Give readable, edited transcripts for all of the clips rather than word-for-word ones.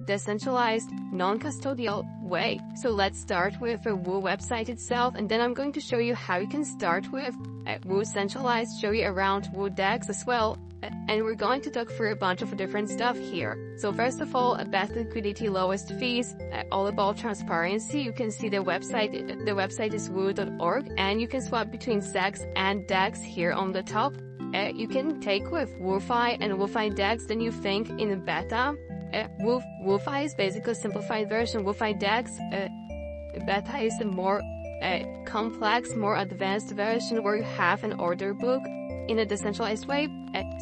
decentralized, non-custodial way. So let's start with a Woo website itself, and then I'm going to show you how you can start with Woo centralized, show you around Woo DEX as well. And we're going to talk through a bunch of different stuff here. So first of all, best liquidity, lowest fees, all about transparency. You can see the website. The website is woo.org, and you can swap between SEX and DEX here on the top. You can take with WooFi and WooFi DEX, then you think in a beta. WooFi is basically a simplified version. WooFi DEX, beta is a more complex, more advanced version where you have an order book in a decentralized way.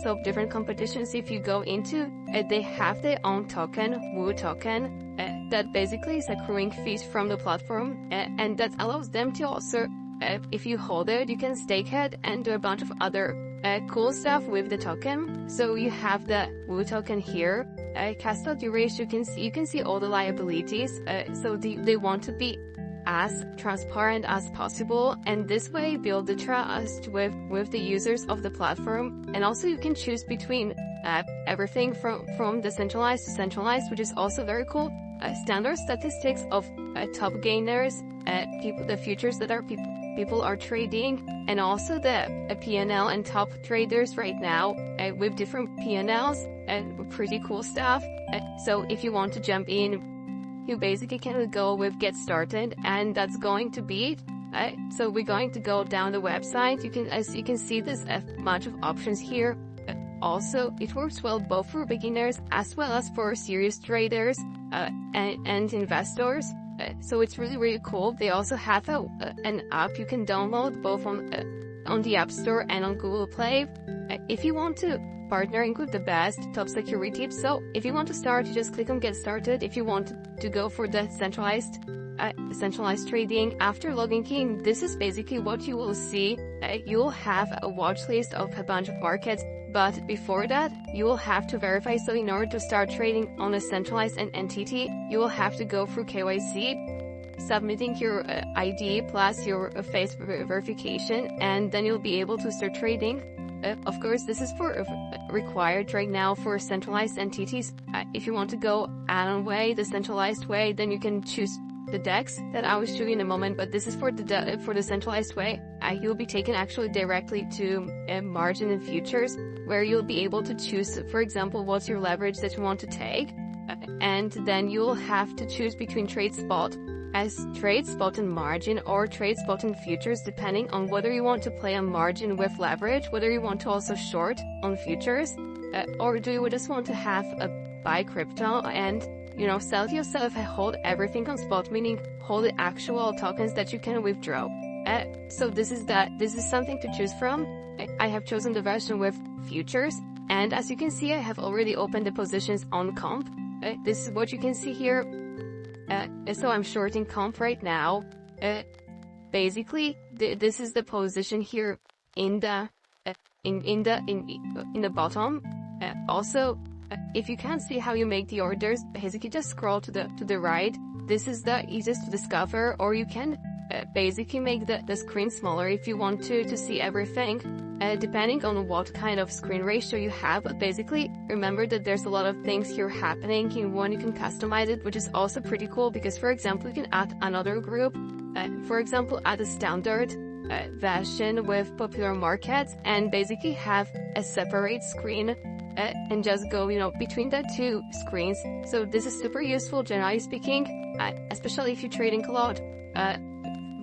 So different competitions, if you go into, they have their own token, Woo token, that basically is accruing fees from the platform, and that allows them to also, if you hold it, you can stake it and do a bunch of other cool stuff with the token. So you have the Woo token here, custody ratio, you can see all the liabilities, so they want to be as transparent as possible, and this way build the trust with the users of the platform. And also you can choose between everything from decentralized to centralized, which is also very cool. Standard statistics of top gainers, the futures that people are trading, and also the P&L and top traders right now with different P&Ls and pretty cool stuff. So if you want to jump in, you basically can go with get started, and that's going to be it. So we're going to go down the website. As you can see, there's a bunch of options here. Also, it works well both for beginners as well as for serious traders and investors. So it's really cool. They also have an app you can download both on the App Store and on Google Play. If you want to partnering with the best top security. So if you want to start, you just click on get started. If you want to go for the centralized trading, after logging in, this is basically what you will see. You'll have a watch list of a bunch of markets, but before that, you will have to verify. So in order to start trading on a centralized entity, you will have to go through KYC, submitting your ID plus your face verification, and then you'll be able to start trading. Of course, this is required right now for centralized entities. If you want to go Anon way, the centralized way, then you can choose the DEX that I will show you in a moment. But this is for the centralized way. You'll be taken actually directly to margin and futures, where you'll be able to choose, for example, what's your leverage that you want to take, and then you'll have to choose between trade spot and margin, or trade spot and futures, depending on whether you want to play on margin with leverage, whether you want to also short on futures, or do you just want to have a buy crypto and sell yourself and hold everything on spot, meaning hold the actual tokens that you can withdraw. So this is something to choose from. I have chosen the version with futures, and as you can see, I have already opened the positions on comp. This is what you can see here. So I'm shorting comp right now. Basically, this is the position here in the bottom. Also, if you can't see how you make the orders, basically just scroll to the right. This is the easiest to discover, or you can basically make the screen smaller if you want to see everything, depending on what kind of screen ratio you have. But basically, remember that there's a lot of things here happening. In one, you can customize it, which is also pretty cool, because for example, you can add another group, for example, add a standard version with popular markets, and basically have a separate screen and just go between the two screens. So this is super useful, generally speaking, especially if you're trading a lot.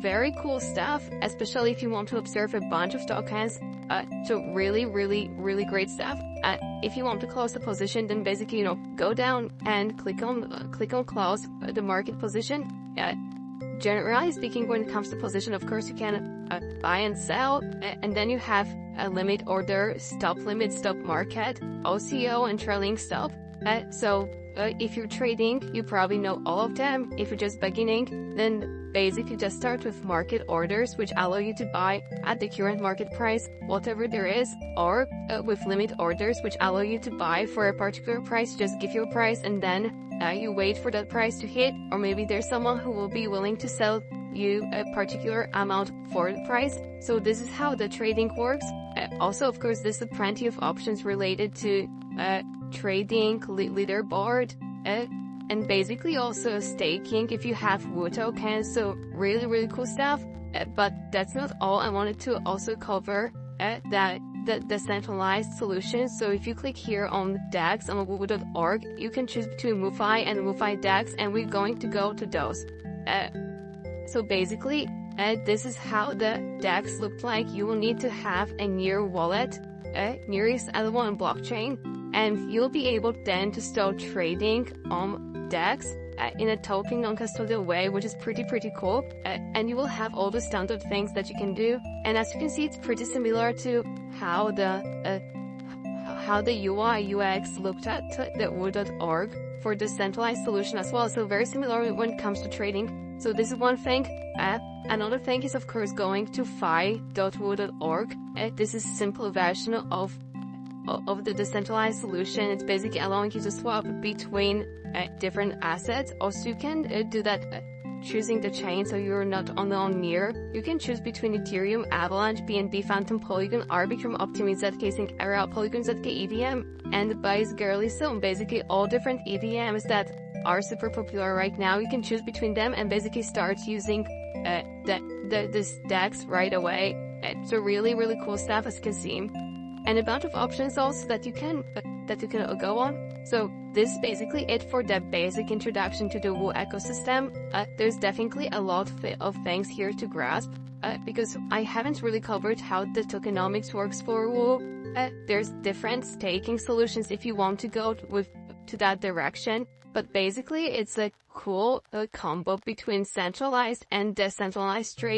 Very cool stuff, especially if you want to observe a bunch of tokens. So really great stuff. If you want to close the position, then basically go down and click on close the market position. Generally speaking, when it comes to position, of course you can buy and sell, and then you have a limit order, stop limit, stop market, OCO, and trailing stop. So if you're trading, you probably know all of them. If you're just beginning, then basically just start with market orders, which allow you to buy at the current market price, whatever there is, or with limit orders, which allow you to buy for a particular price. Just give you a price, and then you wait for that price to hit, or maybe there's someone who will be willing to sell you a particular amount for the price. So this is how the trading works. Also, of course, there's plenty of options related to trading, leaderboard, and basically also staking if you have WOO tokens, so really cool stuff. But that's not all. I wanted to also cover the decentralized solutions. So if you click here on DEX on woo.org, you can choose between WooFi and WooFi DEX, and we're going to go to those. So basically, this is how the DEX looked like. You will need to have a Near wallet, nearest L1 blockchain, and you'll be able then to start trading on DEX in a token non-custodial way, which is pretty cool. And you will have all the standard things that you can do. And as you can see, it's pretty similar to how the UI UX looked at the woo.org for the centralized solution as well. So very similar when it comes to trading. So this is one thing. Another thing is of course going to fi.woo.org. This is a simple version of the decentralized solution. It's basically allowing you to swap between different assets. Also, you can do that choosing the chain, so you're not only on Near. You can choose between Ethereum, Avalanche, BNB, Phantom, Polygon, Arbitrum, Optimism, ZK, Sync, Era, Polygon, ZK, EVM, and Base, Girly. So basically all different EVMs that are super popular right now. You can choose between them and basically start using this DEX right away. So really cool stuff, as you can see. And a bunch of options also that you can go on. So this is basically it for the basic introduction to the Woo ecosystem. There's definitely a lot of things here to grasp, because I haven't really covered how the tokenomics works for Woo. There's different staking solutions if you want to go to that direction, but basically it's a cool combo between centralized and decentralized trading.